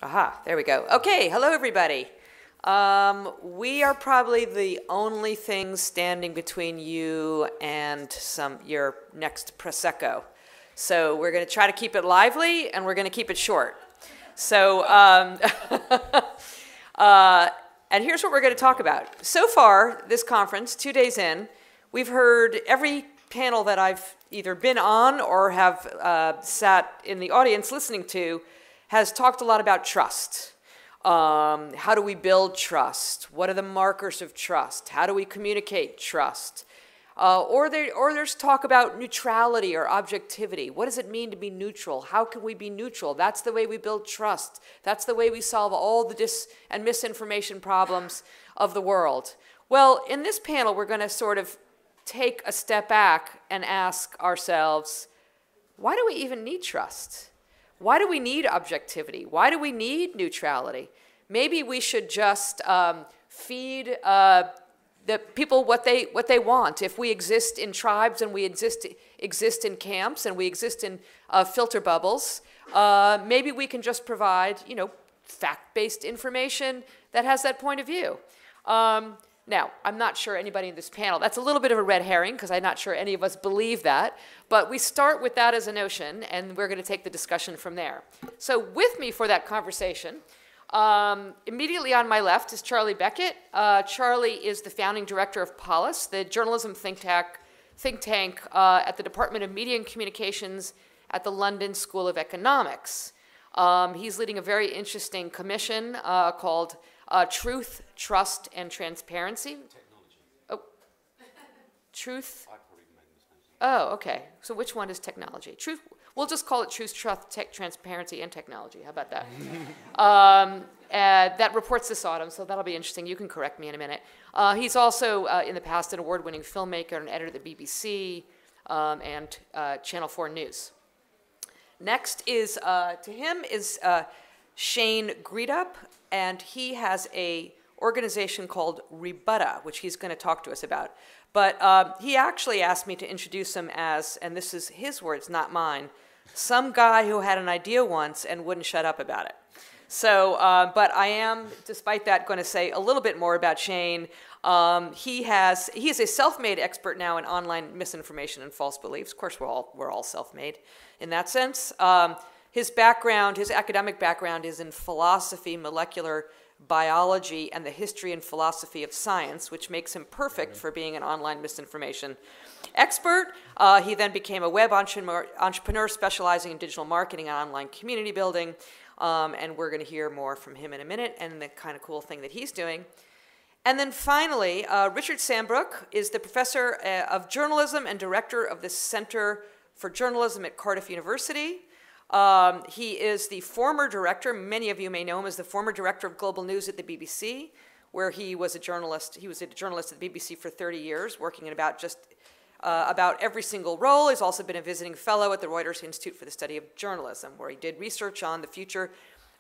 Aha, there we go. Okay, hello everybody. We are probably the only thing standing between you and your next Prosecco. So we're going to try to keep it lively and we're going to keep it short. So, and here's what we're going to talk about. So far, this conference, 2 days in, we've heard every panel that I've either been on or have sat in the audience listening to has talked a lot about trust. How do we build trust? What are the markers of trust? How do we communicate trust? Or there's talk about neutrality or objectivity. What does it mean to be neutral? How can we be neutral? That's the way we build trust. That's the way we solve all the dis and misinformation problems of the world. Well, in this panel, we're going to sort of take a step back and ask ourselves, why do we even need trust? Why do we need objectivity? Why do we need neutrality? Maybe we should just feed the people what they want. If we exist in tribes and we exist in camps and we exist in filter bubbles, maybe we can just provide, fact-based information that has that point of view. Now, I'm not sure anybody in this panel, that's a little bit of a red herring because I'm not sure any of us believe that, but we start with that as a notion and we're going to take the discussion from there. So with me for that conversation, immediately on my left is Charlie Beckett. Charlie is the founding director of Polis, the journalism think tank at the Department of Media and Communications at the London School of Economics. He's leading a very interesting commission called Truth, Trust, and Transparency. Technology. Oh, truth. I probably made a mistake. Oh, okay. So which one is technology? Truth. We'll just call it Truth, Trust, Transparency, and Technology. How about that? That reports this autumn, so that'll be interesting. You can correct me in a minute. He's also, in the past, an award-winning filmmaker and editor at the BBC and Channel 4 News. Next is, to him, is Shane Greenup, and he has a organization called rbutr, which he's going to talk to us about. But he actually asked me to introduce him as, and this is his words, not mine, some guy who had an idea once and wouldn't shut up about it. So, but I am, despite that, going to say a little bit more about Shane. He is a self-made expert now in online misinformation and false beliefs. Of course, we're all self-made in that sense. His background, his academic background is in philosophy, molecular biology, and the history and philosophy of science, which makes him perfect for being an online misinformation expert. He then became a web entrepreneur specializing in digital marketing and online community building. And we're going to hear more from him in a minute and the kind of cool thing that he's doing. And then finally, Richard Sambrook is the professor of journalism and director of the Center for Journalism at Cardiff University. He is the former director, many of you may know him as the former director of global news at the BBC, where he was a journalist. He was a journalist at the BBC for 30 years, working in about every single role. He's also been a visiting fellow at the Reuters Institute for the Study of Journalism, where he did research on the future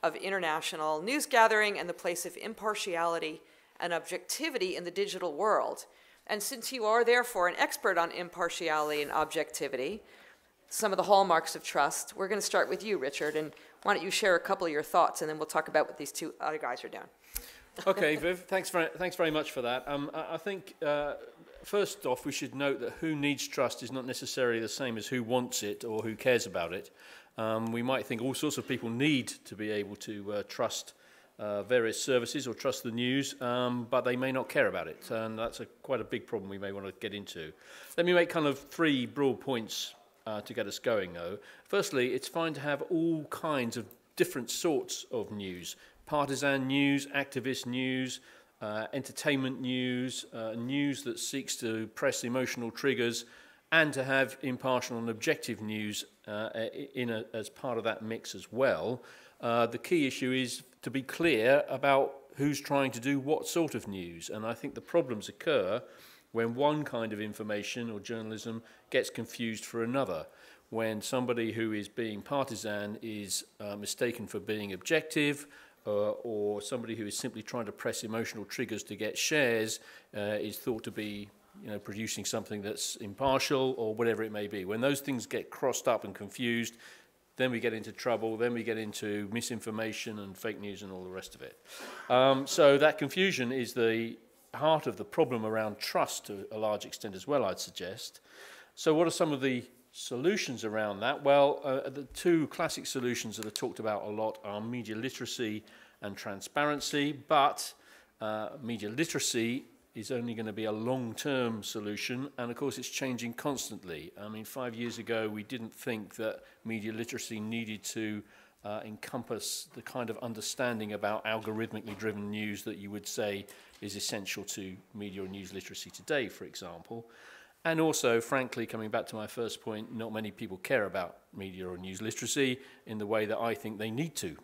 of international news gathering and the place of impartiality and objectivity in the digital world. And since you are therefore an expert on impartiality and objectivity, some of the hallmarks of trust, we're going to start with you, Richard, and why don't you share a couple of your thoughts, and then we'll talk about what these two other guys are doing. Okay, Viv, thanks very much for that. I think, first off, we should note that who needs trust is not necessarily the same as who wants it or who cares about it. We might think all sorts of people need to be able to trust various services or trust the news, but they may not care about it, and that's quite a big problem we may want to get into. Let me make kind of three broad points to get us going, though. Firstly, it's fine to have all kinds of different sorts of news. Partisan news, activist news, entertainment news, news that seeks to press emotional triggers, and to have impartial and objective news as part of that mix as well. The key issue is to be clear about who's trying to do what sort of news, and I think the problems occur when one kind of information or journalism gets confused for another, when somebody who is being partisan is mistaken for being objective, or somebody who is simply trying to press emotional triggers to get shares is thought to be producing something that's impartial or whatever it may be. When those things get crossed up and confused, then we get into trouble, then we get into misinformation and fake news and all the rest of it. So that confusion is the heart of the problem around trust to a large extent as well, I'd suggest. So what are some of the solutions around that? Well, the two classic solutions that are talked about a lot are media literacy and transparency, but media literacy is only going to be a long-term solution, and of course it's changing constantly. I mean, 5 years ago we didn't think that media literacy needed to encompass the kind of understanding about algorithmically driven news that you would say is essential to media or news literacy today, for example. And also, frankly, coming back to my first point, not many people care about media or news literacy in the way that I think they need to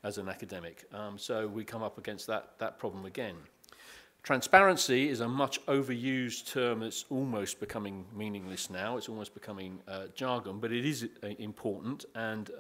as an academic. So we come up against that problem again. Transparency is a much overused term that's almost becoming meaningless now. It's almost becoming jargon, but it is important. And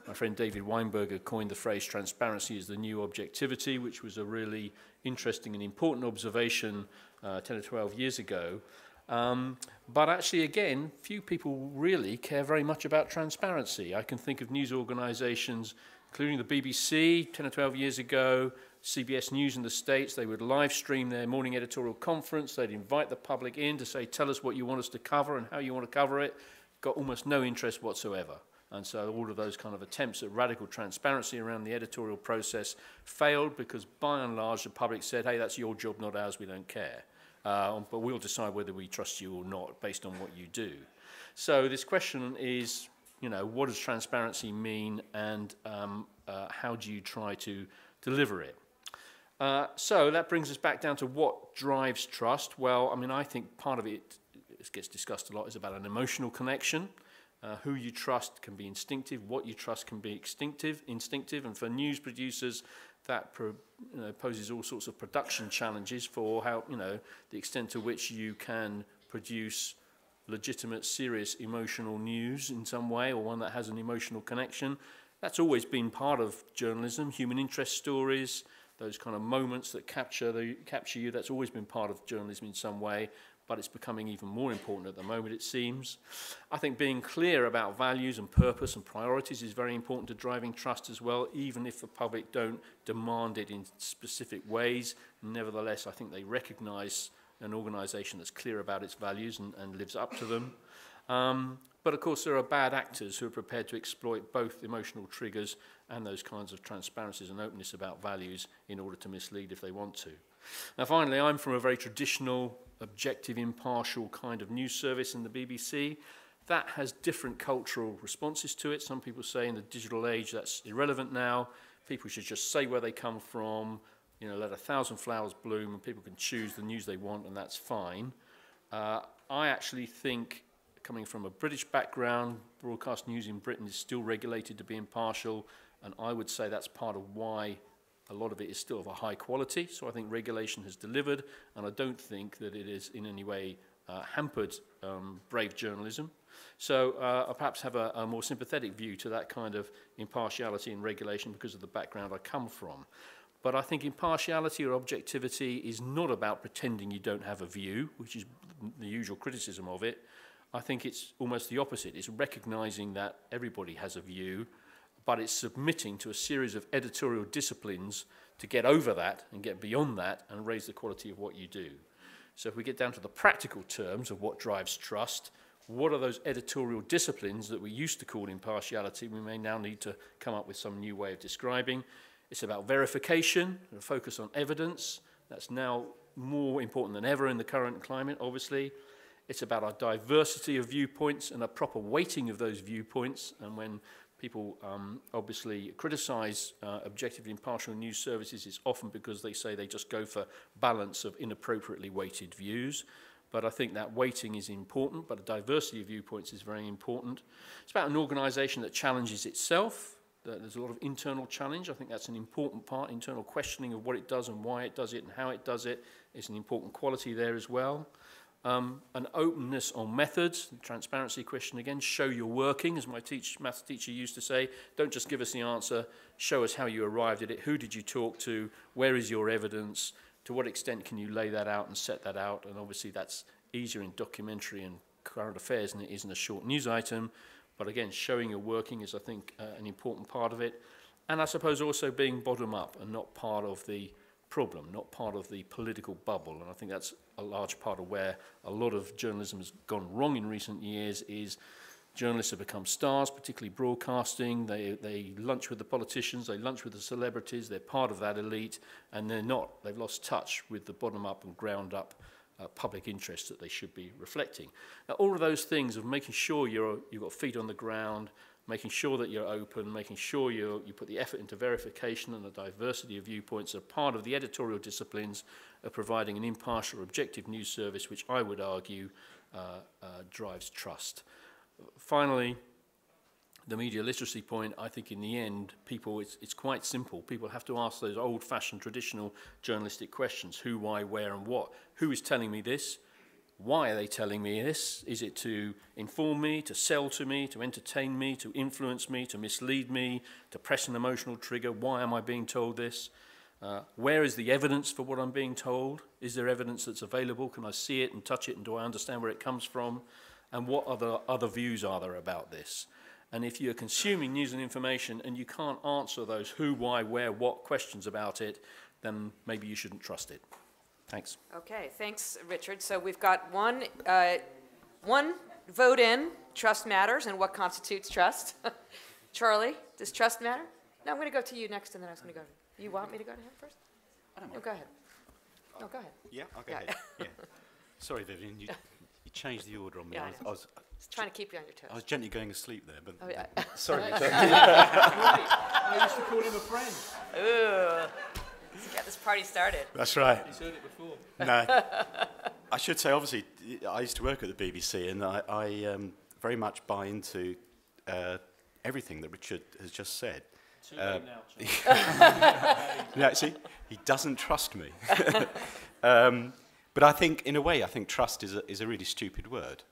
my friend David Weinberger coined the phrase transparency is the new objectivity, which was a really interesting and important observation 10 or 12 years ago. But actually, again, few people really care very much about transparency. I can think of news organisations, including the BBC 10 or 12 years ago, CBS News in the States. They would live stream their morning editorial conference. They'd invite the public in to say, tell us what you want us to cover and how you want to cover it. Got almost no interest whatsoever. And so all of those kind of attempts at radical transparency around the editorial process failed because by and large the public said, hey, that's your job, not ours, we don't care. But we'll decide whether we trust you or not based on what you do. So this question is, you know, what does transparency mean, and how do you try to deliver it? So that brings us back down to what drives trust. Well, I mean, I think part of it gets discussed a lot is about an emotional connection. Who you trust can be instinctive, what you trust can be instinctive, and for news producers that poses all sorts of production challenges for how, you know, the extent to which you can produce legitimate, serious, emotional news in some way, or one that has an emotional connection. That's always been part of journalism, human interest stories, those kind of moments that capture you, that's always been part of journalism in some way, but it's becoming even more important at the moment, it seems. I think being clear about values and purpose and priorities is very important to driving trust as well, even if the public don't demand it in specific ways. Nevertheless, I think they recognise an organisation that's clear about its values and lives up to them. But of course, there are bad actors who are prepared to exploit both emotional triggers and those kinds of transparencies and openness about values in order to mislead if they want to. Now, finally, I'm from a very traditional, objective, impartial kind of news service in the BBC. That has different cultural responses to it. Some people say in the digital age that's irrelevant now. People should just say where they come from, you know, let 1,000 flowers bloom and people can choose the news they want and that's fine. I actually think, coming from a British background, broadcast news in Britain is still regulated to be impartial, and I would say that's part of why a lot of it is still of a high quality. So I think regulation has delivered, and I don't think that it is in any way hampered brave journalism. So I perhaps have a more sympathetic view to that kind of impartiality in regulation because of the background I come from. But I think impartiality or objectivity is not about pretending you don't have a view, which is the usual criticism of it. I think it's almost the opposite. It's recognizing that everybody has a view, but it's submitting to a series of editorial disciplines to get over that and get beyond that and raise the quality of what you do. So if we get down to the practical terms of what drives trust, what are those editorial disciplines that we used to call impartiality? We may now need to come up with some new way of describing. It's about verification, a focus on evidence. That's now more important than ever in the current climate, obviously. It's about a diversity of viewpoints and a proper weighting of those viewpoints. And when people obviously criticize objective impartial news services, it's often because they say they just go for balance of inappropriately weighted views. But I think that weighting is important, but a diversity of viewpoints is very important. It's about an organisation that challenges itself. There's a lot of internal challenge. I think that's an important part. Internal questioning of what it does and why it does it and how it does it is an important quality there as well. An openness on methods, the transparency question again, show your working, as my maths teacher used to say. Don't just give us the answer, show us how you arrived at it, who did you talk to, where is your evidence, to what extent can you lay that out and set that out, and obviously that's easier in documentary and current affairs than it is in a short news item, But again, showing your working is, I think, an important part of it. And I suppose also being bottom-up and not part of the problem, not part of the political bubble. And I think that's a large part of where a lot of journalism has gone wrong in recent years is journalists have become stars, particularly broadcasting. They lunch with the politicians, they lunch with the celebrities, they're part of that elite, and they're not. They've lost touch with the bottom-up and ground-up public interest that they should be reflecting. Now, all of those things of making sure you've got feet on the ground, making sure that you're open, making sure you put the effort into verification and a diversity of viewpoints are part of the editorial disciplines of providing an impartial, objective news service, which I would argue drives trust. Finally, the media literacy point, I think in the end, people, it's quite simple. People have to ask those old-fashioned, traditional journalistic questions: who, why, where, and what. Who is telling me this? Why are they telling me this? Is it to inform me, to sell to me, to entertain me, to influence me, to mislead me, to press an emotional trigger? Why am I being told this? Where is the evidence for what I'm being told? Is there evidence that's available? Can I see it and touch it, and do I understand where it comes from? And what other views are there about this? And if you're consuming news and information and you can't answer those who, why, where, what questions about it, then maybe you shouldn't trust it. Thanks. Okay, thanks, Richard. So we've got one vote in, trust matters, and what constitutes trust. Charlie, does trust matter? No, I'm going to go to you next, and then I was going to go to you. Want me to go to him first? I don't know. No, go ahead. No, go ahead. Yeah, I'll go ahead. Yeah. Sorry, Vivian, you changed the order on me. Yeah, I was Just trying to keep you on your toes. I was gently going to sleep there, but Oh, yeah. sorry. I used to call him a friend. Ooh. Let's get this party started. That's right. He's heard it before. No, I should say, obviously, I used to work at the BBC, and I very much buy into everything that Richard has just said. Too late now, Yeah, see, he doesn't trust me. But I think, in a way, I think trust is a really stupid word,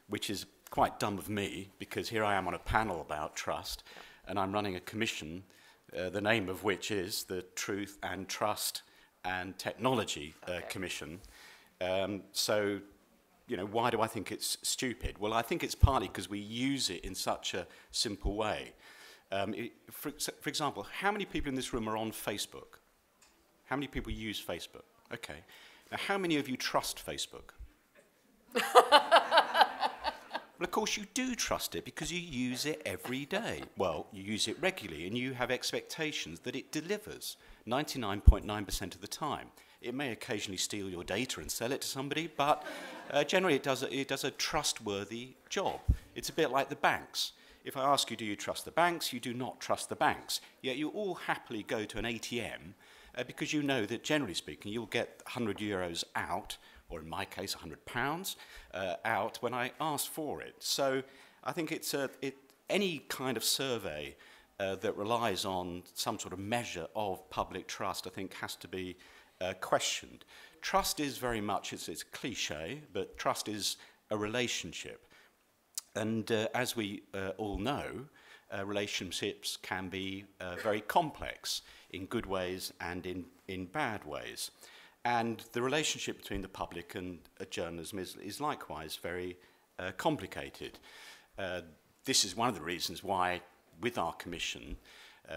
which is quite dumb of me, because here I am on a panel about trust, and I'm running a commission, the name of which is the Truth and Trust and Technology Commission. So, you know, why do I think it's stupid? Well, I think it's partly because we use it in such a simple way. For example, how many people in this room are on Facebook? How many people use Facebook? Okay. Now, how many of you trust Facebook? Well, of course, you do trust it because you use it every day. Well, you use it regularly, and you have expectations that it delivers 99.9% of the time. It may occasionally steal your data and sell it to somebody, but generally it does a trustworthy job. It's a bit like the banks. If I ask you, do you trust the banks? You do not trust the banks. Yet you all happily go to an ATM because you know that, generally speaking, you'll get 100 euros out, or in my case, £100 out when I ask for it. So I think it's any kind of survey that relies on some sort of measure of public trust, I think, has to be questioned. Trust is very much, it's a cliche, but trust is a relationship. And as we all know, relationships can be very complex in good ways and in bad ways. And the relationship between the public and journalism is likewise very complicated. This is one of the reasons why, with our commission,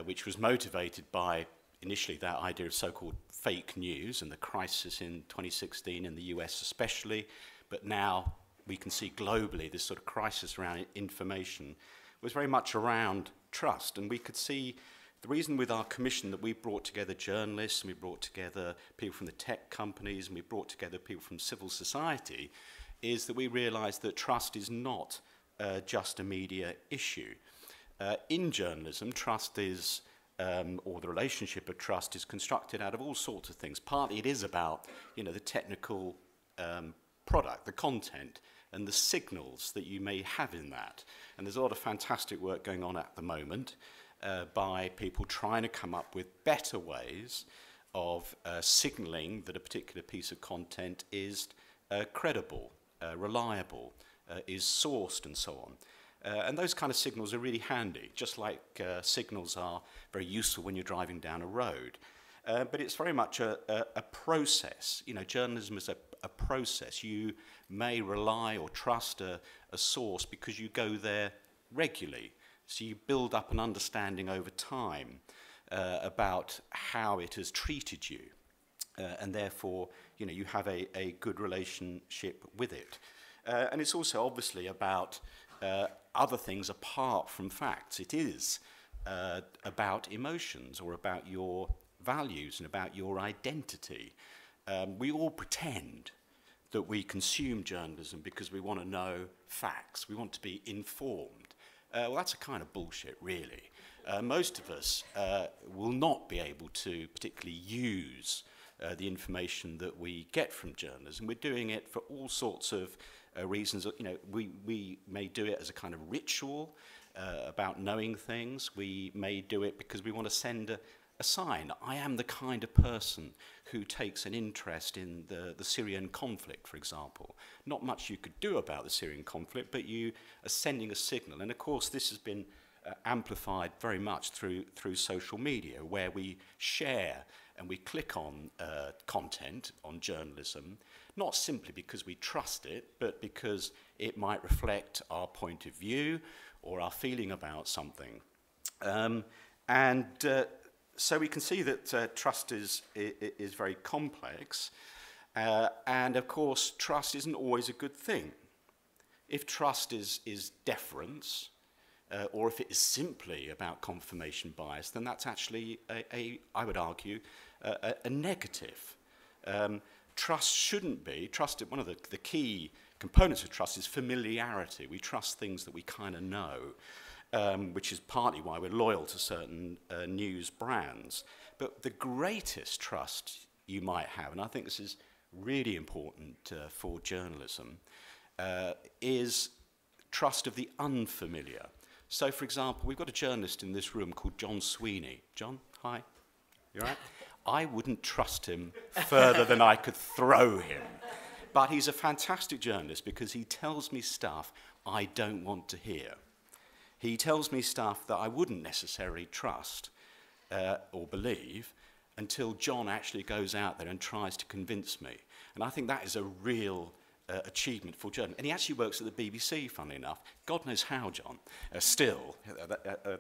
which was motivated by initially that idea of so-called fake news and the crisis in 2016 in the US especially, but now we can see globally this sort of crisis around information, was very much around trust. And we could see the reason with our commission that we brought together journalists, and we brought together people from the tech companies, and we brought together people from civil society, is that we realised that trust is not just a media issue. In journalism, trust is, or the relationship of trust is constructed out of all sorts of things. Partly it is about, you know, the technical product, the content, and the signals that you may have in that. And there's a lot of fantastic work going on at the moment by people trying to come up with better ways of signalling that a particular piece of content is credible, reliable, is sourced, and so on. And those kind of signals are really handy, just like signals are very useful when you're driving down a road. But it's very much a process. You know, journalism is a process. You may rely or trust a source because you go there regularly. So you build up an understanding over time about how it has treated you. And therefore, you know, you have a good relationship with it. And it's also obviously about other things apart from facts. It is about emotions or about your values and about your identity. We all pretend that we consume journalism because we want to know facts. We want to be informed. Well, that's a kind of bullshit, really. Most of us will not be able to particularly use the information that we get from journalism. We're doing it for all sorts of reasons. You know, we may do it as a kind of ritual about knowing things. We may do it because we want to send a sign. I am the kind of person who takes an interest in the Syrian conflict, for example. Not much you could do about the Syrian conflict, but you are sending a signal. And of course, this has been amplified very much through social media, where we share and we click on content on journalism, not simply because we trust it, but because it might reflect our point of view or our feeling about something. So we can see that trust is very complex, and of course trust isn't always a good thing. If trust is deference, or if it is simply about confirmation bias, then that's actually I would argue, a negative. Trust shouldn't be, one of the key components of trust is familiarity. We trust things that we kind of know. Which is partly why we're loyal to certain news brands. But the greatest trust you might have, and I think this is really important for journalism, is trust of the unfamiliar. So, for example, we've got a journalist in this room called John Sweeney. John, hi. You all right? I wouldn't trust him further than I could throw him. But he's a fantastic journalist because he tells me stuff I don't want to hear. He tells me stuff that I wouldn't necessarily trust or believe until John actually goes out there and tries to convince me. And I think that is a real achievement for journalism. And he actually works at the BBC, funnily enough. God knows how, John. Still,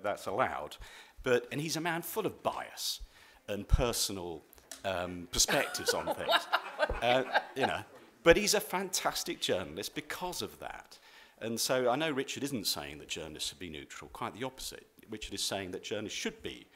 that's allowed. And he's a man full of bias and personal perspectives on things. You know, but he's a fantastic journalist because of that. And so I know Richard isn't saying that journalists should be neutral, quite the opposite. Richard is saying that journalists should be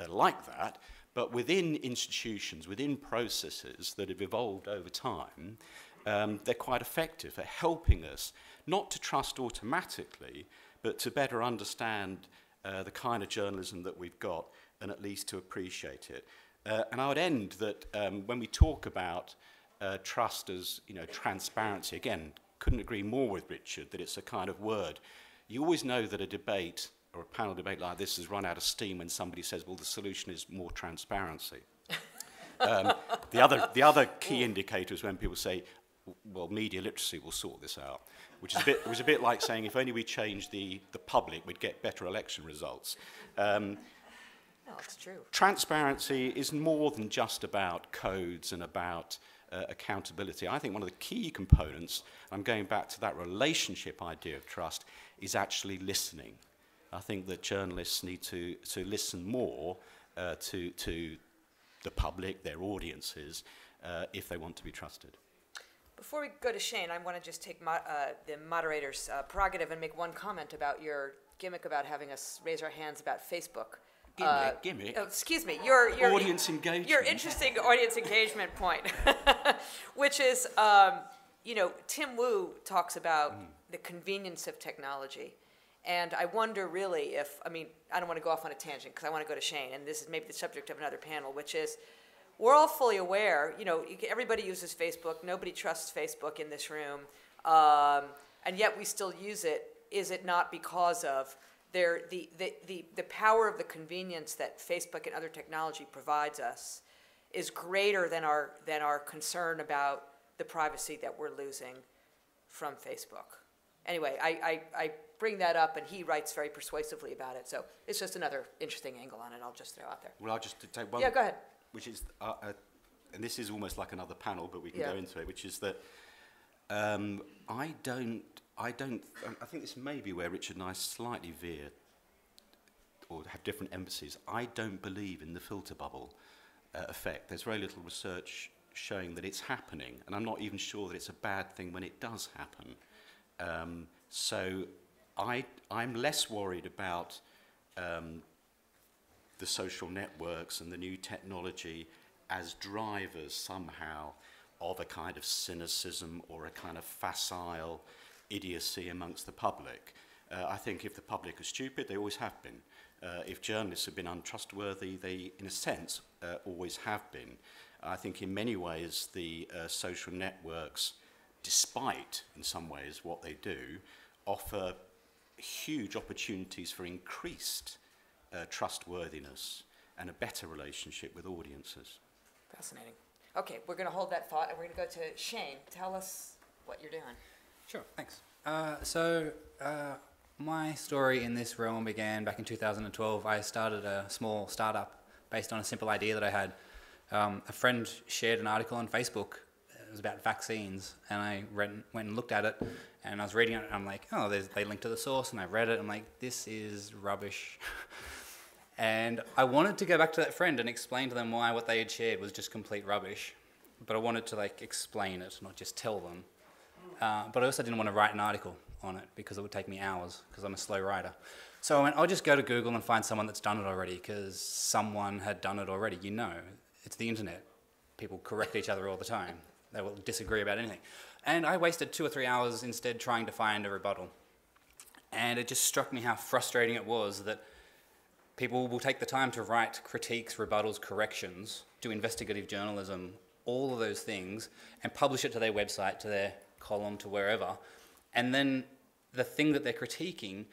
like that, but within institutions, within processes that have evolved over time, they're quite effective at helping us not to trust automatically, but to better understand the kind of journalism that we've got and at least to appreciate it. And I would end that when we talk about trust as, you know, transparency, again, couldn't agree more with Richard that it's a kind of word. You always know that a debate or a panel debate like this has run out of steam when somebody says, well, the solution is more transparency. The other key indicator is when people say, well, media literacy will sort this out, which is it was a bit like saying if only we changed the public, we'd get better election results. No, it's true. Transparency is more than just about codes and about accountability. I think one of the key components, I'm going back to that relationship idea of trust, is actually listening. I think that journalists need to listen more to the public, their audiences, if they want to be trusted. Before we go to Shane, I want to just take the moderator's prerogative and make one comment about your gimmick about having us raise our hands about Facebook. Gimmick? Oh, excuse me. Your audience engagement. Your interesting audience engagement point, which is, you know, Tim Wu talks about the convenience of technology. And I wonder really if, I mean, I don't want to go off on a tangent because I want to go to Shane, and this is maybe the subject of another panel, which is, we're all fully aware, you know, everybody uses Facebook. Nobody trusts Facebook in this room. And yet we still use it. Is it not because of the power of the convenience that Facebook and other technology provides us is greater than our concern about the privacy that we're losing from Facebook? Anyway, I bring that up, and he writes very persuasively about it. So it's just another interesting angle on it. I'll just throw out there. Well, I'll just take one. Yeah, go ahead. Which is and this is almost like another panel, but we can Yeah. go into it, which is that I think this may be where Richard and I slightly veer or have different emphases. I don't believe in the filter bubble effect. There's very little research showing that it's happening, and I'm not even sure that it's a bad thing when it does happen. So I'm less worried about the social networks and the new technology as drivers somehow of a kind of cynicism or a kind of facile idiocy amongst the public. I think if the public are stupid, they always have been. If journalists have been untrustworthy, they, in a sense, always have been. I think in many ways the social networks, despite in some ways what they do, offer huge opportunities for increased trustworthiness and a better relationship with audiences. Fascinating. Okay, we're going to hold that thought, and we're going to go to Shane. Tell us what you're doing. Sure, thanks. My story in this realm began back in 2012. I started a small startup based on a simple idea that I had. A friend shared an article on Facebook. It was about vaccines, and I went and looked at it, and I was reading it, and I'm like, oh, they linked to the source, and I read it. I'm like, this is rubbish. And I wanted to go back to that friend and explain to them why what they had shared was just complete rubbish. But I wanted to explain it, not just tell them. But I also didn't want to write an article on it because it would take me hours because I'm a slow writer. So I went, I'll just go to Google and find someone that's done it already because someone had done it already. You know, it's the internet. People correct each other all the time. They will disagree about anything. And I wasted 2 or 3 hours instead trying to find a rebuttal. And it just struck me how frustrating it was that people will take the time to write critiques, rebuttals, corrections, do investigative journalism, all of those things, and publish it to their website, to their column, to wherever. And then the thing that they're critiquing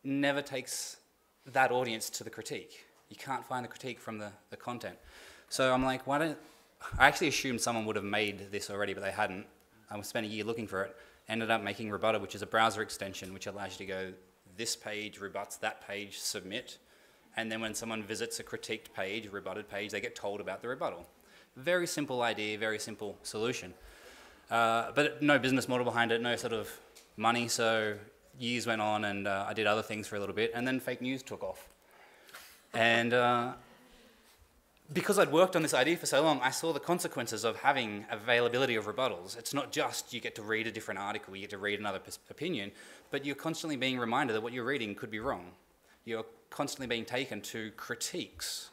never takes that audience to the critique. You can't find the critique from the content. So I'm like, I actually assumed someone would have made this already, but they hadn't. I spent a year looking for it. Ended up making rbutr, which is a browser extension, which allows you to go, this page rebuts that page, submit. And then when someone visits a critiqued page, rebutted page, they get told about the rebuttal. Very simple idea, very simple solution. But no business model behind it, no sort of money, so years went on and I did other things for a little bit, and then fake news took off. And because I'd worked on this idea for so long, I saw the consequences of having availability of rebuttals. It's not just you get to read a different article, you get to read another opinion, but you're constantly being reminded that what you're reading could be wrong. You're constantly being taken to critiques.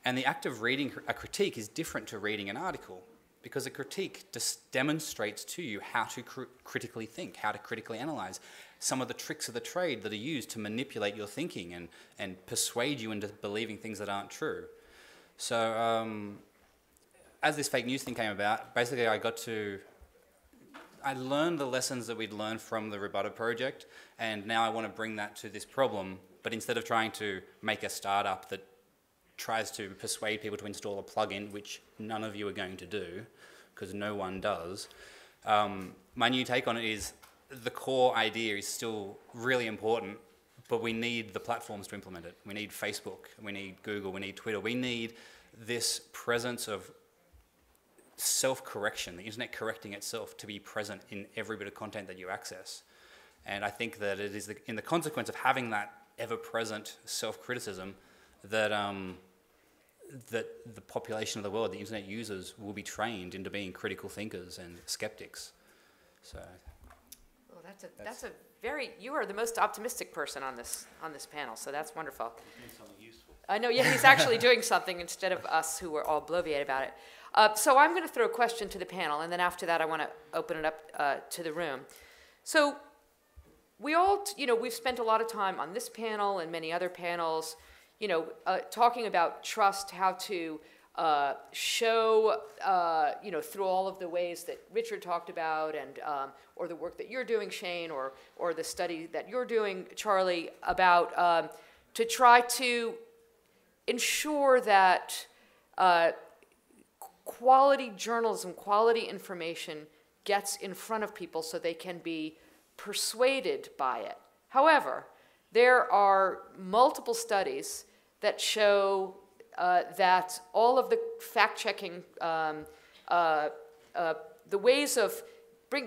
And the act of reading a critique is different to reading an article, because a critique just demonstrates to you how to critically think, how to critically analyze, some of the tricks of the trade that are used to manipulate your thinking and persuade you into believing things that aren't true. So as this fake news thing came about, basically I learned the lessons that we'd learned from the rbutr project, and now I want to bring that to this problem, but instead of trying to make a startup that tries to persuade people to install a plugin, which none of you are going to do, because no one does, my new take on it is the core idea is still really important, but we need the platforms to implement it. We need Facebook, we need Google, we need Twitter. We need this presence of self-correction, the internet correcting itself, to be present in every bit of content that you access. And I think that it is in the consequence of having that ever-present self-criticism that that the population of the world, the internet users, will be trained into being critical thinkers and skeptics. So, well, that's a very, you are the most optimistic person on this panel, so that's wonderful. Something useful. I know, yeah, he's actually doing something instead of us who were all bloviated about it. So I'm going to throw a question to the panel, and then after that I want to open it up to the room. So we all, we've spent a lot of time on this panel and many other panels, talking about trust, how to show, through all of the ways that Richard talked about, and or the work that you're doing, Shane, or the study that you're doing, Charlie, about to try to ensure that quality journalism, quality information gets in front of people so they can be persuaded by it. However, there are multiple studies that show that all of the fact-checking, the ways of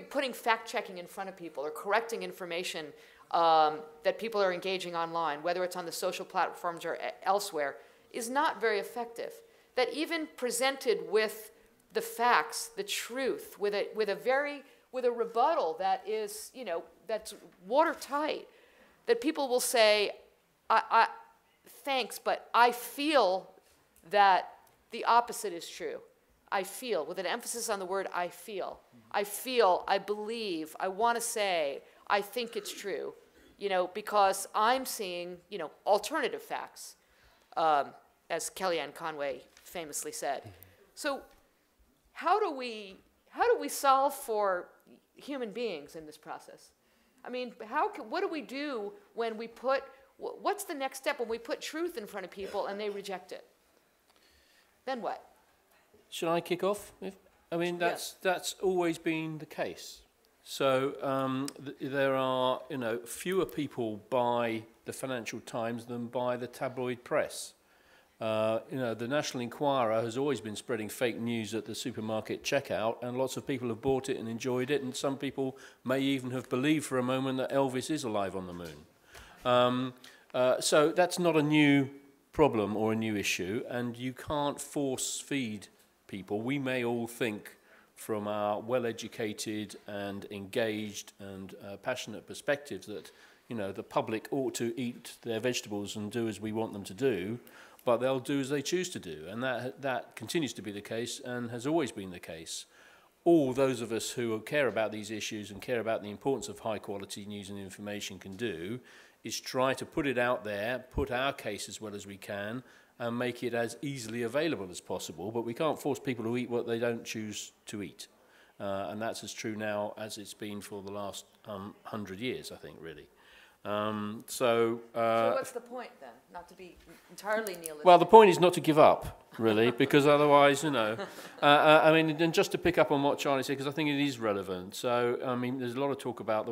putting fact-checking in front of people or correcting information that people are engaging online, whether it's on the social platforms or elsewhere, is not very effective. That even presented with the facts, the truth, with a rebuttal that is, that's watertight, that people will say, thanks, but I feel that the opposite is true. I feel, with an emphasis on the word I feel. I feel, I believe, I want to say, I think it's true, because I'm seeing, alternative facts, as Kellyanne Conway famously said. So how do we solve for human beings in this process? I mean, what do we do when we put, what's the next step when we put truth in front of people and they reject it? Then what? Should I kick off? I mean, that's always been the case. So there are, fewer people buy the Financial Times than buy the tabloid press. The National Enquirer has always been spreading fake news at the supermarket checkout, and lots of people have bought it and enjoyed it, and some people may even have believed for a moment that Elvis is alive on the moon. So that's not a new problem or a new issue, and you can't force feed people. We may all think from our well-educated and engaged and passionate perspectives that, the public ought to eat their vegetables and do as we want them to do, but they'll do as they choose to do. And that continues to be the case and has always been the case. All those of us who care about these issues and care about the importance of high-quality news and information can do is try to put it out there, put our case as well as we can, and make it as easily available as possible. But we can't force people to eat what they don't choose to eat. And that's as true now as it's been for the last 100 years, I think, really. So what's the point then? Not to be entirely nihilistic. Well, the point is not to give up, really, because otherwise, I mean, and just to pick up on what Charlie said, because I think it is relevant. So, I mean, there was a lot of talk about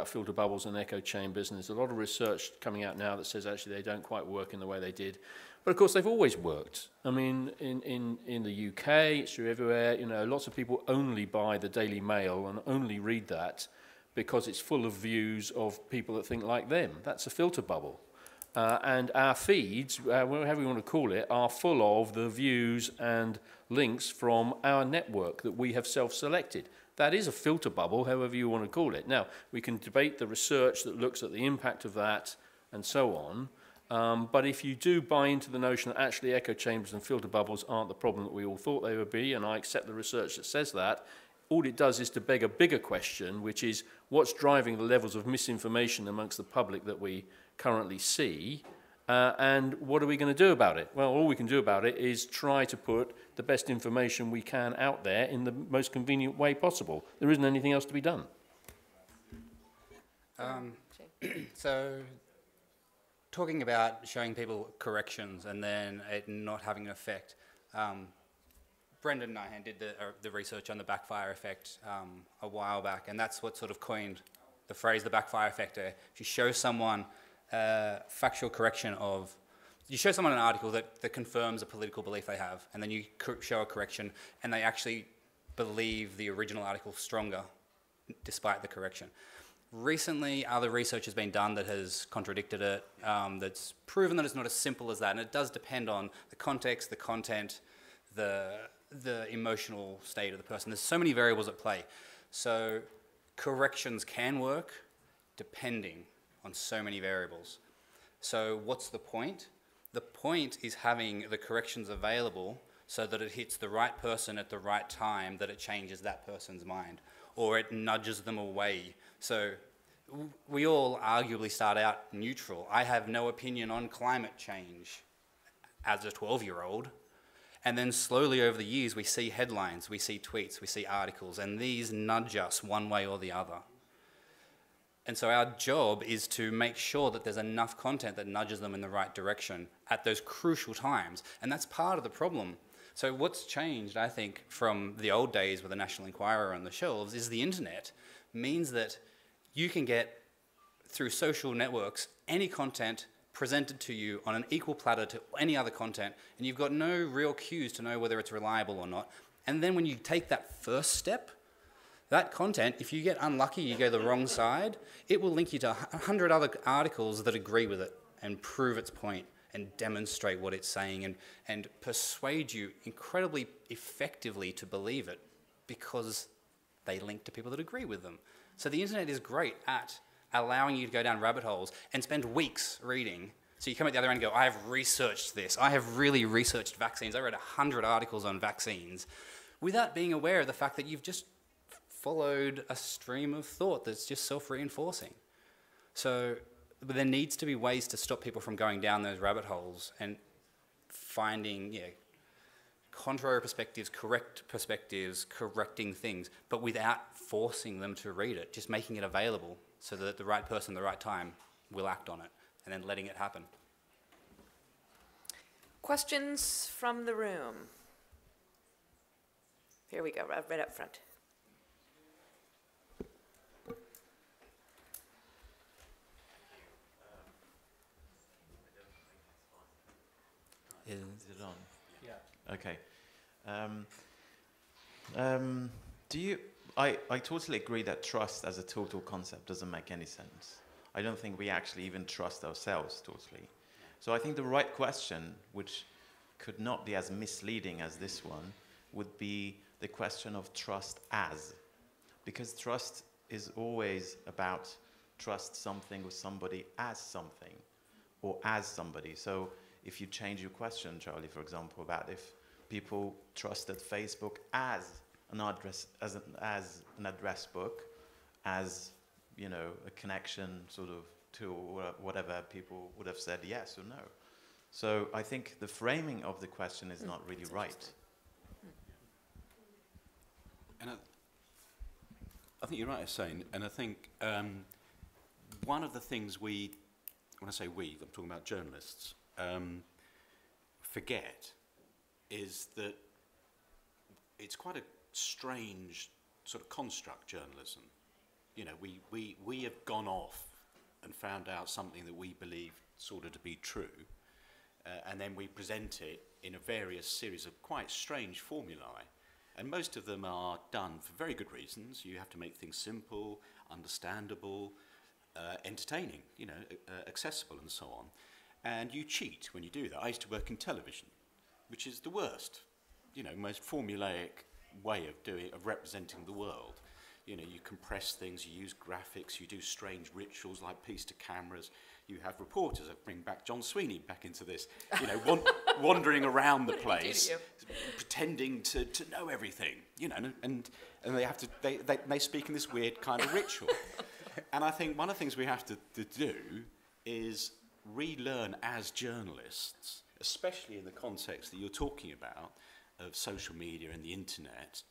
filter bubbles and echo chambers, and there's a lot of research coming out now that says actually they don't quite work in the way they did. But of course, they've always worked. I mean, in the UK, it's true everywhere. Lots of people only buy the Daily Mail and only read that because it's full of views of people that think like them. That's a filter bubble. And our feeds, whatever you want to call it, are full of the views and links from our network that we have self-selected. That is a filter bubble, however you want to call it. Now, we can debate the research that looks at the impact of that and so on. But if you do buy into the notion that actually echo chambers and filter bubbles aren't the problem that we all thought they would be, and I accept the research that says that, all it does is to beg a bigger question, which is what's driving the levels of misinformation amongst the public that we currently see, and what are we going to do about it? Well, all we can do about it is try to put the best information we can out there in the most convenient way possible. There isn't anything else to be done. So, talking about showing people corrections and then it not having an effect, Brendan Nyhan did the research on the backfire effect a while back, and that's what sort of coined the phrase the backfire effect. If you show someone factual correction of, you show someone an article that confirms a political belief they have, and then you show a correction, and they actually believe the original article stronger despite the correction. Recently, other research has been done that has contradicted it, that's proven that it's not as simple as that, and it does depend on the context, the content, the emotional state of the person. There's so many variables at play. So corrections can work depending on so many variables. So what's the point? The point is having the corrections available so that it hits the right person at the right time, that it changes that person's mind, or it nudges them away. So we all arguably start out neutral. I have no opinion on climate change as a 12-year-old. And then slowly over the years, we see headlines, we see tweets, we see articles, and these nudge us one way or the other. And so our job is to make sure that there's enough content that nudges them in the right direction at those crucial times. And that's part of the problem. So what's changed, I think, from the old days with the National Enquirer on the shelves is the internet means that you can get, through social networks, any content presented to you on an equal platter to any other content, and you've got no real cues to know whether it's reliable or not. And then when you take that first step, that content, if you get unlucky, you go the wrong side, it will link you to 100 other articles that agree with it and prove its point and demonstrate what it's saying and persuade you incredibly effectively to believe it because they link to people that agree with them. So the internet is great at allowing you to go down rabbit holes and spend weeks reading. So you come at the other end and go, I have researched this. I have really researched vaccines. I read 100 articles on vaccines without being aware of the fact that you've just followed a stream of thought that's just self-reinforcing. So but there needs to be ways to stop people from going down those rabbit holes and finding contrary perspectives, correcting things, but without forcing them to read it, just making it available so that the right person at the right time will act on it and then letting it happen. Questions from the room? Here we go, right up front. Is it on? Yeah. Okay. I totally agree that trust as a total concept doesn't make any sense. I don't think we actually even trust ourselves totally. So I think the right question, which could not be as misleading as this one, would be the question of trust as. Because trust is always about trust something or somebody as something or as somebody. So if you change your question, Charlie, for example, about if people trusted Facebook as an address book, as a connection sort of to whatever, people would have said yes or no. So I think the framing of the question is not really right. And I think you're right, Hussein, and I think one of the things when I say we, I'm talking about journalists, forget is that it's quite a strange sort of construct, journalism. We have gone off and found out something that we believe sort of to be true, and then we present it in a various series of quite strange formulae. And most of them are done for very good reasons. You have to make things simple, understandable, entertaining, accessible and so on. And you cheat when you do that. I used to work in television, which is the worst, most formulaic way of representing the world. You compress things, you use graphics, you do strange rituals like piece to cameras. You have reporters, I bring back John Sweeney back into this, wandering around the place, pretending to know everything, and they speak in this weird kind of ritual. And I think one of the things we have to do is relearn as journalists, especially in the context that you're talking about of social media and the internet.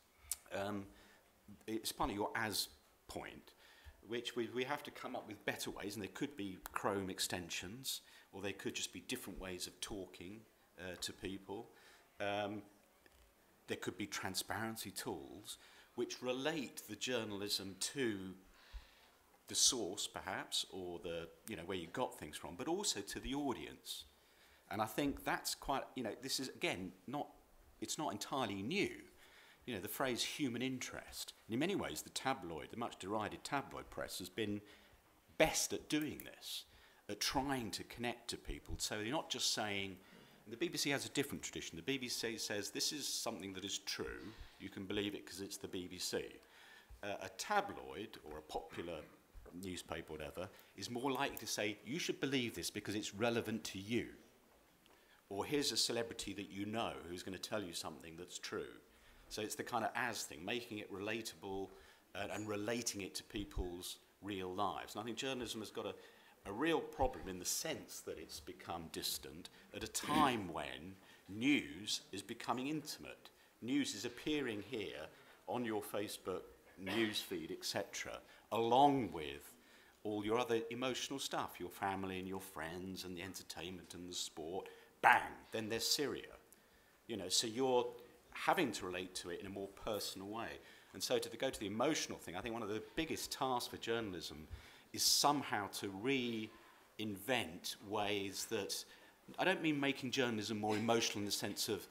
It's part of your as point, which we have to come up with better ways, and they could be Chrome extensions, or they could just be different ways of talking to people. There could be transparency tools which relate the journalism to the source, perhaps, or the where you got things from, but also to the audience. And I think that's quite this is again it's not entirely new. The phrase human interest. And in many ways, the much derided tabloid press has been best at doing this, at trying to connect to people. So you're not just saying, the BBC has a different tradition. The BBC says this is something that is true. You can believe it because it's the BBC. A tabloid or a popular newspaper, whatever, is more likely to say, you should believe this because it's relevant to you. Or here's a celebrity that you know who's going to tell you something that's true. So it's the kind of as thing, making it relatable and relating it to people's real lives. And I think journalism has got a real problem in the sense that it's become distant at a time when news is becoming intimate. News is appearing here on your Facebook news feed, etc., along with all your other emotional stuff, your family and your friends and the entertainment and the sport. Bang, then there's Syria. So you're having to relate to it in a more personal way. And so to go to the emotional thing, I think one of the biggest tasks for journalism is somehow to invent ways that, I don't mean making journalism more emotional in the sense of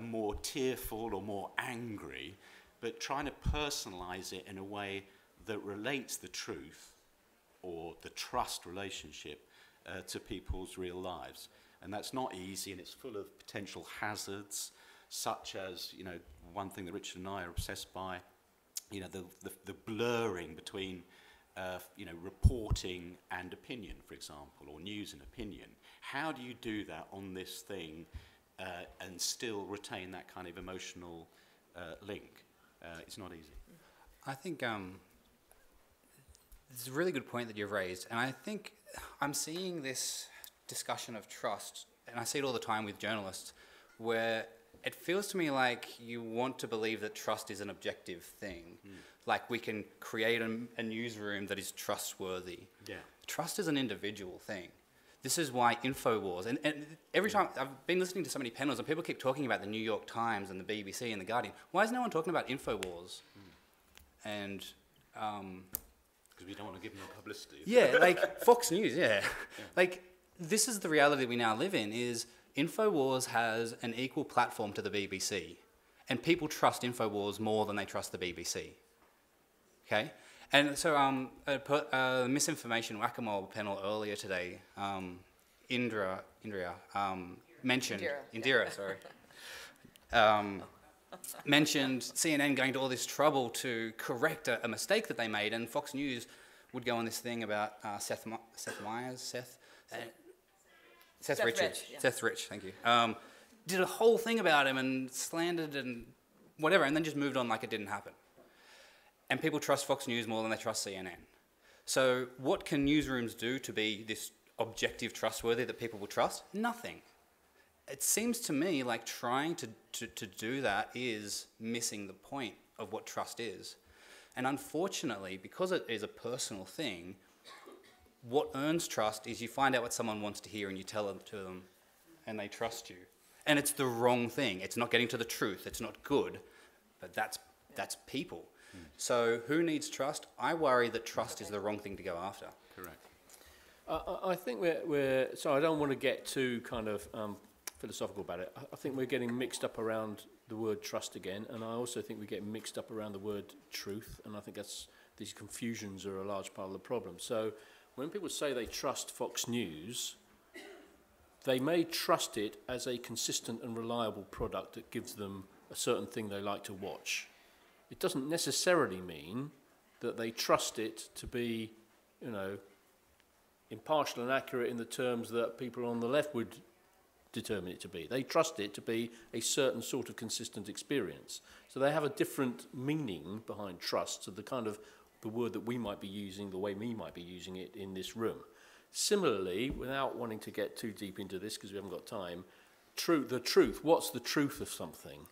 more tearful or more angry, but trying to personalise it in a way that relates the truth or the trust relationship to people's real lives. And that's not easy, and it's full of potential hazards, such as, you know, one thing that Richard and I are obsessed by, you know, the blurring between, you know, reporting and opinion, for example, or news and opinion. How do you do that on this thing and still retain that kind of emotional link? It's not easy. I think it's a really good point that you've raised, and I think I'm seeing this discussion of trust, and I see it all the time with journalists, where it feels to me like you want to believe that trust is an objective thing. Like we can create a newsroom that is trustworthy. Yeah. Trust is an individual thing. This is why InfoWars, and every time I've been listening to so many panels and people keep talking about the New York Times and the BBC and the Guardian. Why is no one talking about InfoWars? And because we don't want to give them publicity. yeah, like Fox News, yeah. Like, this is the reality we now live in, is InfoWars has an equal platform to the BBC, and people trust InfoWars more than they trust the BBC. Okay? And so a misinformation whack-a-mole panel earlier today, Indira mentioned, Indira, sorry, mentioned CNN going to all this trouble to correct a mistake that they made, and Fox News would go on this thing about Seth Rich, thank you. Did a whole thing about him and slandered and whatever, and then just moved on like it didn't happen. And people trust Fox News more than they trust CNN. So what can newsrooms do to be this objective trustworthy that people will trust? Nothing. It seems to me like trying to do that is missing the point of what trust is. And unfortunately, because it is a personal thing, what earns trust is you find out what someone wants to hear and you tell it to them and they trust you. And it's the wrong thing. It's not getting to the truth. It's not good. But that's people. So who needs trust? I worry that trust is the wrong thing to go after. Correct. I think we're so I don't want to get too kind of philosophical about it. I think we're getting mixed up around the word trust again, and I also think we get mixed up around the word truth, and I think these confusions are a large part of the problem. So when people say they trust Fox News, they may trust it as a consistent and reliable product that gives them a certain thing they like to watch. It doesn't necessarily mean that they trust it to be, you know, impartial and accurate in the terms that people on the left would determine it to be. They trust it to be a certain sort of consistent experience. So they have a different meaning behind trust to the kind of the word that we might be using, the way we might be using it in this room. Similarly, without wanting to get too deep into this because we haven't got time, the truth, what's the truth of something?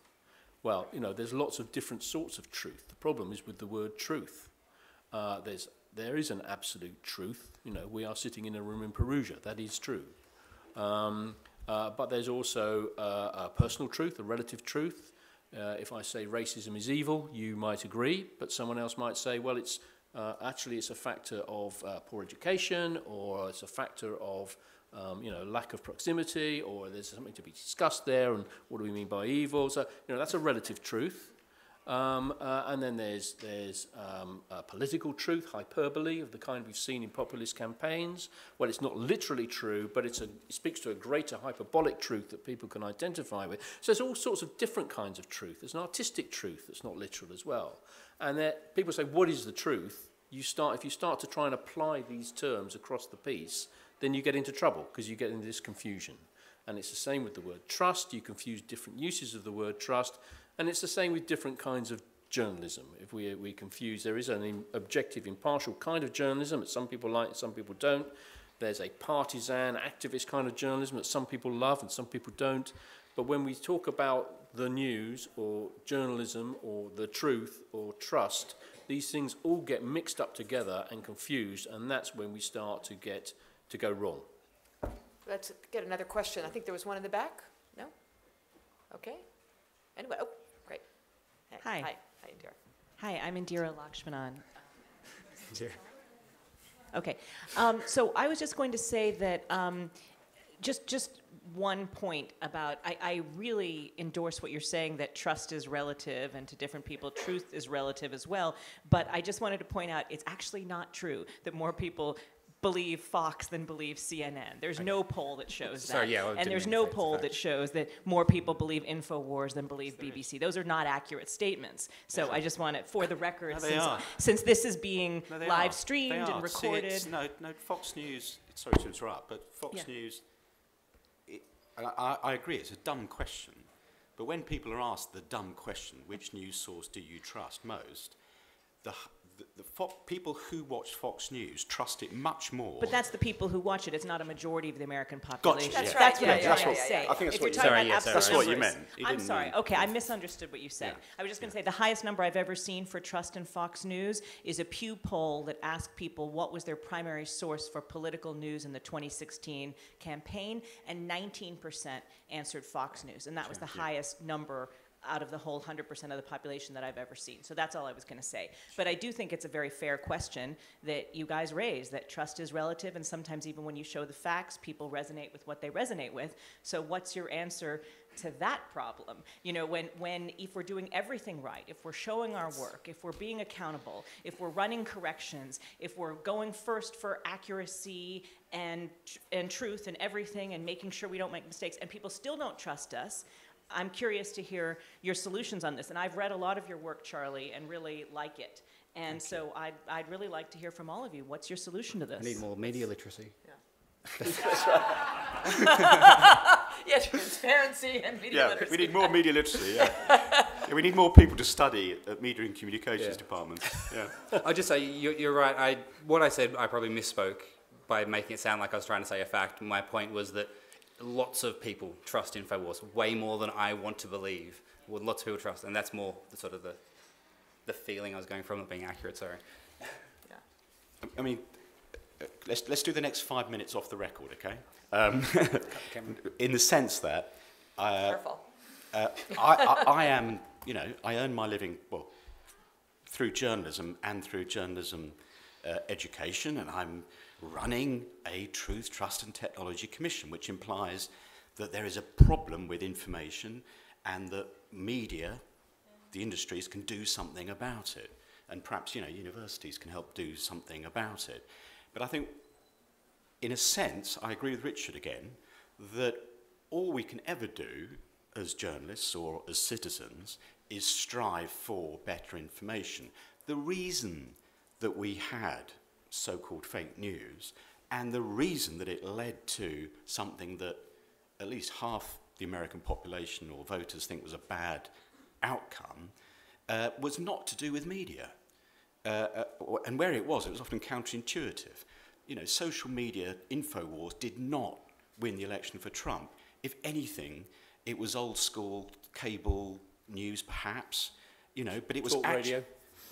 Well, you know, there's lots of different sorts of truth. The problem is with the word truth. There is an absolute truth. You know, we are sitting in a room in Perugia. That is true. But there's also a personal truth, a relative truth. If I say racism is evil, you might agree, but someone else might say, well, it's actually it's a factor of poor education, or it's a factor of you know, lack of proximity, or there's something to be discussed there, and what do we mean by evil? So, you know, that's a relative truth. And then there's political truth, hyperbole of the kind we've seen in populist campaigns. Well, it's not literally true, but it speaks to a greater hyperbolic truth that people can identify with. So there's all sorts of different kinds of truth. There's an artistic truth that's not literal as well. And people say, what is the truth? If you start to try and apply these terms across the piece, then you get into trouble because you get into this confusion. And it's the same with the word trust. You confuse different uses of the word trust. And it's the same with different kinds of journalism. If we confuse, there is an objective, impartial kind of journalism that some people like, some people don't. There's a partisan, activist kind of journalism that some people love and some people don't. But when we talk about the news or journalism or the truth or trust, these things all get mixed up together and confused, and that's when we start to go wrong. Let's get another question. I think there was one in the back. No? Okay. Anyway, oh, great. Hi. Hi, Indira. Hi, I'm Indira Lakshmanan. Okay. So I was just going to say that just one point about, I really endorse what you're saying, that trust is relative, and to different people, truth is relative as well. But I just wanted to point out, it's actually not true that more people believe Fox than believe CNN. There's no poll that shows that. Sorry, yeah, well, and there's no poll that shows that more people believe InfoWars than believe BBC. Those are not accurate statements. So I just want it for the record, since this is being live streamed and recorded. No, Fox News, sorry to interrupt, but Fox News, I agree, it's a dumb question. But when people are asked the dumb question, which news source do you trust most, the people who watch Fox News trust it much more. But that's the people who watch it. It's not a majority of the American population. Gotcha. That's right. what I'm Yeah, trying to say. I think that's If what you're you talking meant. about absolute That's what you numbers- meant. I'm sorry. Okay, I misunderstood what you said. I was just going to say the highest number I've ever seen for trust in Fox News is a Pew poll that asked people what was their primary source for political news in the 2016 campaign, and 19% answered Fox News, and that was the highest number out of the whole 100% of the population that I've ever seen. So that's all I was going to say. But I do think it's a very fair question that you guys raise, that trust is relative, and sometimes even when you show the facts, people resonate with what they resonate with. So what's your answer to that problem? You know, if we're doing everything right, if we're showing our work, if we're being accountable, if we're running corrections, if we're going first for accuracy and truth and everything and making sure we don't make mistakes, and people still don't trust us, I'm curious to hear your solutions on this. And I've read a lot of your work, Charlie, and really like it. And so I'd really like to hear from all of you. What's your solution to this? I need more media literacy. Yes, transparency and media literacy. We need more media literacy, we need more people to study at Media and Communications Department. I'll just say, you're right. What I said, I probably misspoke by making it sound like I was trying to say a fact. My point was that lots of people trust InfoWars, way more than I want to believe. Well, lots of people trust, and that's more the sort of the feeling I was going from, not being accurate, sorry. I mean, let's do the next 5 minutes off the record, okay? In the sense that Careful. I am, I earn my living, through journalism and through journalism education, and I'm running a Truth, Trust and Technology Commission, which implies that there is a problem with information and that media, the industries, can do something about it. And perhaps, universities can help do something about it. But I think, in a sense, I agree with Richard again, that all we can ever do as journalists or as citizens is strive for better information. The reason that we had so-called fake news, and the reason that it led to something that at least half the American population or voters think was a bad outcome, was not to do with media. And where it was often counterintuitive. Social media, InfoWars, did not win the election for Trump. If anything, it was old school cable news, perhaps, but it was talk radio.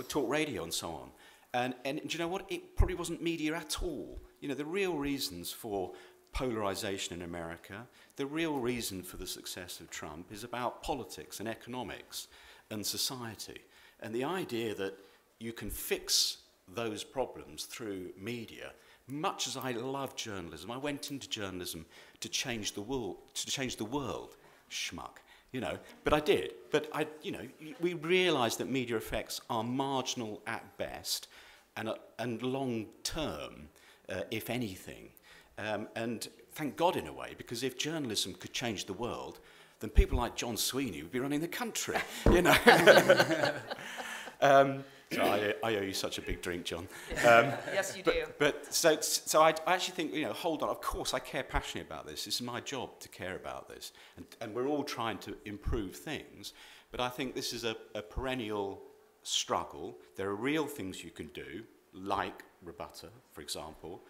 Talk radio and so on. And do you know what? It probably wasn't media at all. The real reasons for polarization in America, the real reason for the success of Trump is about politics and economics and society. And the idea that you can fix those problems through media, much as I love journalism, I went into journalism to change the world, schmuck. But I did. But we realised that media effects are marginal at best, and long term, if anything. And thank God in a way, because if journalism could change the world, then people like John Sweeney would be running the country. So I owe you such a big drink, John. Yes, you do. But so I actually think, hold on. Of course, I care passionately about this. This is my job to care about this, and we're all trying to improve things. But I think this is a perennial struggle. There are real things you can do, like rbutr, for example.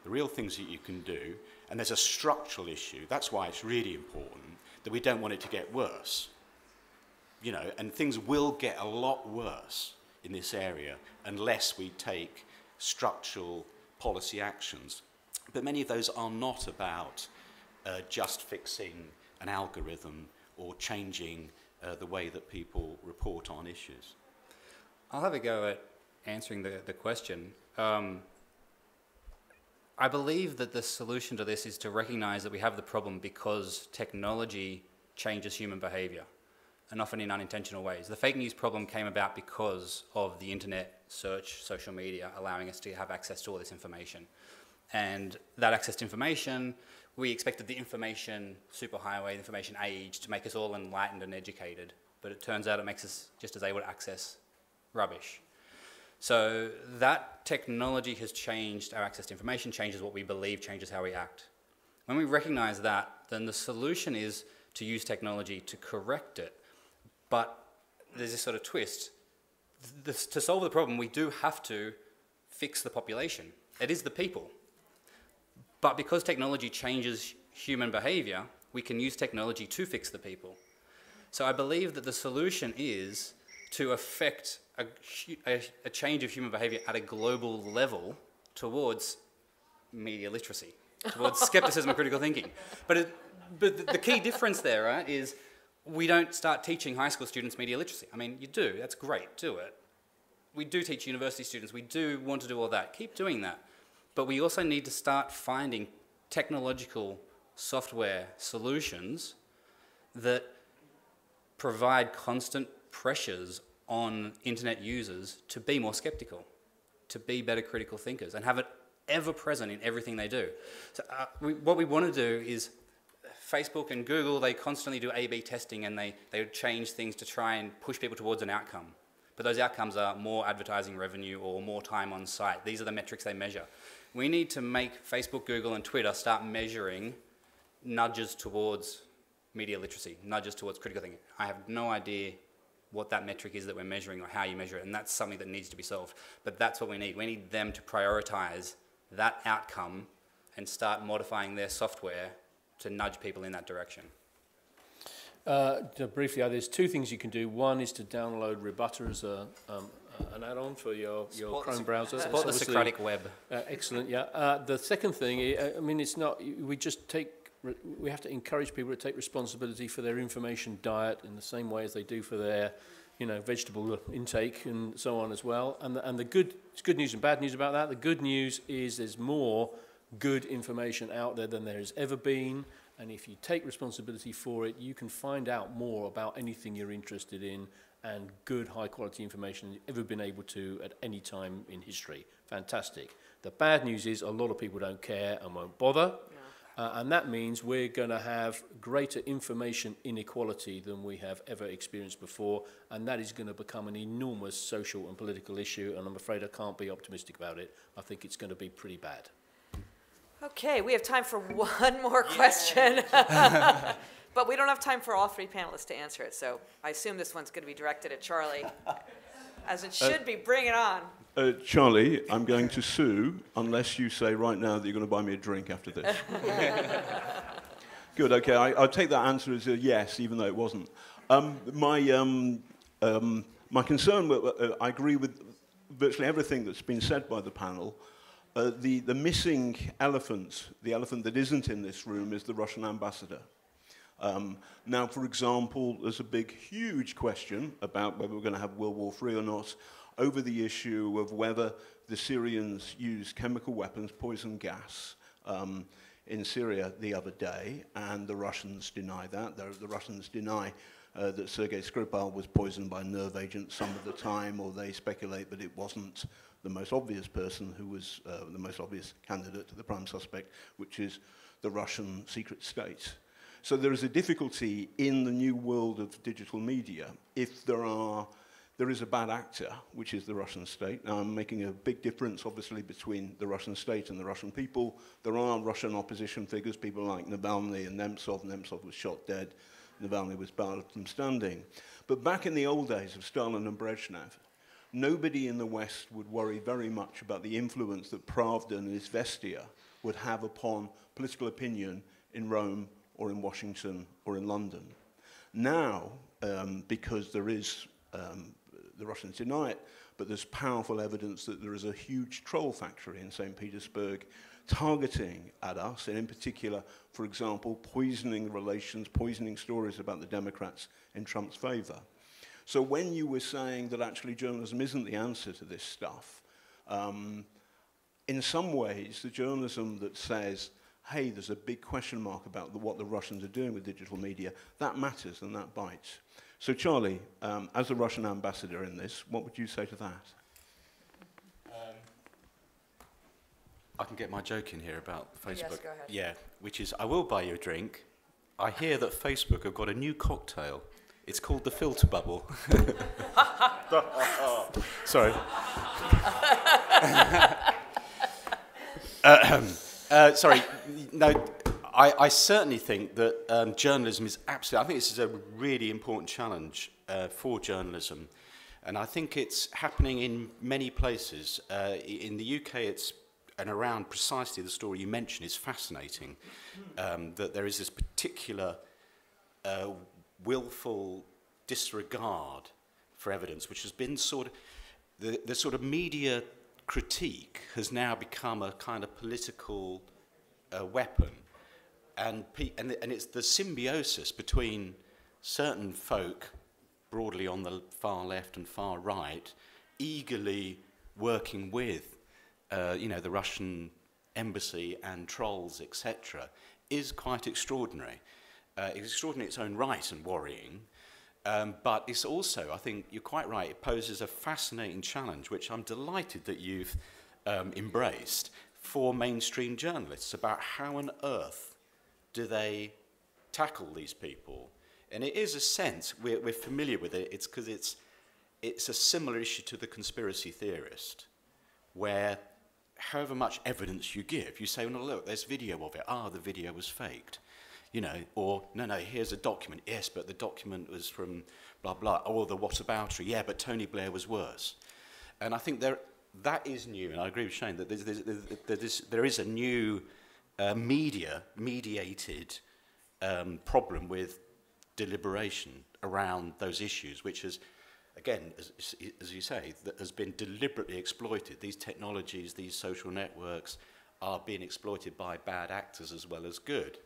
The real things that you can do, and there's a structural issue. That's why it's really important that we don't want it to get worse. And things will get a lot worse in this area unless we take structural policy actions. But many of those are not about just fixing an algorithm or changing the way that people report on issues. I'll have a go at answering the question. I believe that the solution to this is to recognize that we have the problem because technology changes human behavior, and often in unintentional ways. The fake news problem came about because of the internet, search, social media, allowing us to have access to all this information. And that access to information, we expected the information superhighway, information age, to make us all enlightened and educated. But it turns out it makes us just as able to access rubbish. So that technology has changed our access to information, changes what we believe, changes how we act. When we recognize that, then the solution is to use technology to correct it. But there's this sort of twist. To solve the problem, we do have to fix the population. It is the people. But because technology changes human behavior, we can use technology to fix the people. So I believe that the solution is to affect a change of human behavior at a global level towards media literacy, towards skepticism and critical thinking. But the key difference there, right, is we don't start teaching high school students media literacy. I mean, you do, that's great, do it. We do teach university students, we do want to do all that, keep doing that. But we also need to start finding technological software solutions that provide constant pressures on internet users to be more skeptical, to be better critical thinkers, and have it ever present in everything they do. So what we want to do is, Facebook and Google, they constantly do A/B testing, and they change things to try and push people towards an outcome. But those outcomes are more advertising revenue or more time on site. These are the metrics they measure. We need to make Facebook, Google, and Twitter start measuring nudges towards media literacy, nudges towards critical thinking. I have no idea what that metric is that we're measuring or how you measure it, and that's something that needs to be solved. But that's what we need. We need them to prioritize that outcome and start modifying their software to nudge people in that direction. Briefly, there's two things you can do. One is to download rbutr as an add-on for your Chrome browser. Support the Socratic web. Excellent, yeah. The second thing, I mean, it's not, we have to encourage people to take responsibility for their information diet in the same way as they do for their, vegetable intake and so on as well. And the good news and bad news about that. The good news is there's more good information out there than there has ever been. And if you take responsibility for it, you can find out more about anything you're interested in, and good high-quality information you've ever been able to at any time in history. Fantastic. The bad news is a lot of people don't care and won't bother. And that means we're going to have greater information inequality than we have ever experienced before, and that is going to become an enormous social and political issue, and I'm afraid I can't be optimistic about it. I think it's going to be pretty bad. Okay, we have time for one more question. But we don't have time for all three panelists to answer it, so I assume this one's going to be directed at Charlie, as it should be. Bring it on. Charlie, I'm going to sue unless you say right now that you're going to buy me a drink after this. Good, okay, I'll take that answer as a yes, even though it wasn't. My concern, I agree with virtually everything that's been said by the panel. The missing elephant, the elephant that isn't in this room, is the Russian ambassador. Now, for example, there's a big, huge question about whether we're going to have World War III or not, over the issue of whether the Syrians used chemical weapons, poison gas, in Syria the other day, and the Russians deny that. The Russians deny that Sergei Skripal was poisoned by nerve agents some of the time, or they speculate that it wasn't the most obvious person who was the most obvious candidate to the prime suspect, which is the Russian secret state. So there is a difficulty in the new world of digital media if there is a bad actor, which is the Russian state. Now, I'm making a big difference, obviously, between the Russian state and the Russian people. There are Russian opposition figures, people like Navalny and Nemtsov. Nemtsov was shot dead. Navalny was barred from standing. But back in the old days of Stalin and Brezhnev, nobody in the West would worry very much about the influence that Pravda and Izvestia would have upon political opinion in Rome or in Washington or in London. Now, because there is, the Russians deny it, but there's powerful evidence that there is a huge troll factory in St. Petersburg targeting at us, and in particular, for example, poisoning relations, poisoning stories about the Democrats in Trump's favor. So when you were saying that actually journalism isn't the answer to this stuff, in some ways, the journalism that says, hey, there's a big question mark about what the Russians are doing with digital media, that matters and that bites. So Charlie, as the Russian ambassador in this, what would you say to that? I can get my joke in here about Facebook. Yes, go ahead. Yeah, which is, I will buy you a drink. I hear that Facebook have got a new cocktail. It's called the filter bubble. Sorry. Sorry. No, I certainly think that journalism is absolutely... I think this is a really important challenge for journalism. And I think it's happening in many places. In the UK, it's... and around precisely the story you mentioned is fascinating, that there is this particular willful disregard for evidence, which has been sort of, the sort of media critique has now become a kind of political weapon, and it's the symbiosis between certain folk, broadly on the far left and far right, eagerly working with the Russian embassy and trolls, etc., is quite extraordinary. It's extraordinary in its own right and worrying, but it's also, I think you're quite right, it poses a fascinating challenge, which I'm delighted that you've embraced, for mainstream journalists, about how on earth do they tackle these people. And it is a sense, we're familiar with it, it's because it's a similar issue to the conspiracy theorist, where however much evidence you give, you say, well, no, look, there's video of it. The video was faked. Or, no, here's a document. Yes, but the document was from blah, blah. Or the whataboutery. Yeah, but Tony Blair was worse. And I think that is new, and I agree with Shane, that there is a new mediated problem with deliberation around those issues, which is, again, as you say, that has been deliberately exploited. These technologies, these social networks are being exploited by bad actors as well as good.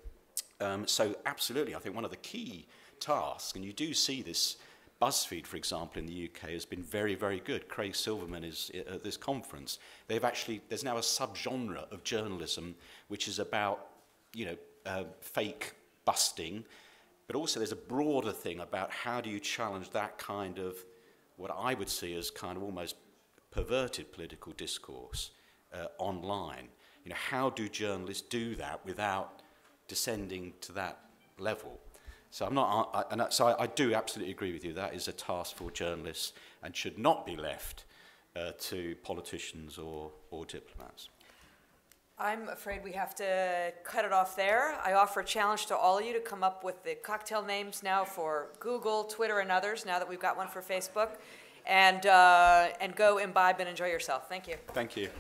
So absolutely, I think one of the key tasks, and you do see this, BuzzFeed, for example, in the UK has been very, very good. Craig Silverman is at this conference. There's now a subgenre of journalism which is about, fake busting, but also there's a broader thing about how do you challenge that kind of, what I would see as kind of almost perverted political discourse online. How do journalists do that without descending to that level? So I do absolutely agree with you. That is a task for journalists and should not be left to politicians or diplomats. I'm afraid we have to cut it off there. I offer a challenge to all of you to come up with the cocktail names now for Google, Twitter, and others, now that we've got one for Facebook, and go imbibe and enjoy yourself. Thank you. Thank you.